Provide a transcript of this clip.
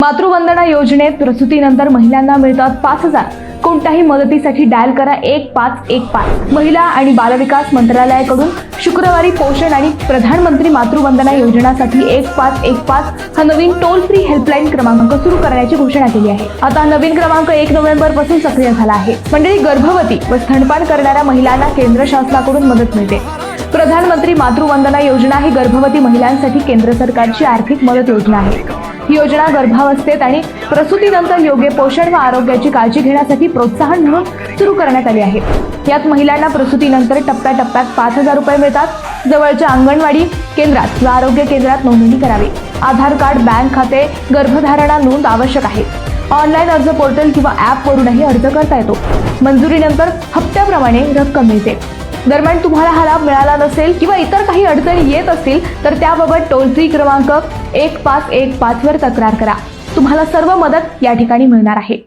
मातृवंदना योजनेत प्रसूतीनंतर महिलांना मिळतात 5,000. कोणत्याही मदतीसाठी डायल करा 1515. महिला आणि बालविकास मंत्रालयाकडून शुक्रवारी पोषण आणि प्रधानमंत्री मातृवंदना योजनासाठी 1515 हा नवीन टोल फ्री हेल्पलाईन क्रमांक सुरू करण्याची घोषणा केली आहे. आता हा नवीन क्रमांक 1 नोव्हेंबर पासून सक्रिय झाला आहे. मंडळी, गर्भवती व स्तनपान करणाऱ्या महिलांना केंद्र शासनाकडून मदत मिळते. प्रधानमंत्री मातृवंदना योजना ही गर्भवती महिलांसाठी केंद्र सरकारची आर्थिक मदत योजना आहे. ही योजना गर्भावस्थेत आणि प्रसूतीनंतर योग्य पोषण व आरोग्याची काळजी घेण्यासाठी प्रोत्साहन म्हणून सुरू करण्यात आली आहे. यात महिलांना प्रसूतीनंतर टप्प्याटप्प्यात 5,000 रुपये मिळतात. जवळच्या अंगणवाडी केंद्रात व आरोग्य केंद्रात नोंदणी करावी. आधार कार्ड, बँक खाते, गर्भधारणा नोंद आवश्यक आहे. ऑनलाईन अर्ज पोर्टल किंवा ॲप वरूनही अर्ज करता येतो. मंजुरीनंतर हप्त्याप्रमाणे रक्कम मिळते. दरम्यान तुम्हाला हा लाभ मिळाला नसेल किंवा इतर काही अडचणी येत असतील तर त्याबाबत टोल फ्री क्रमांक 1515 वर तक्रार करा. तुम्हाला सर्व मदत या ठिकाणी मिळणार आहे.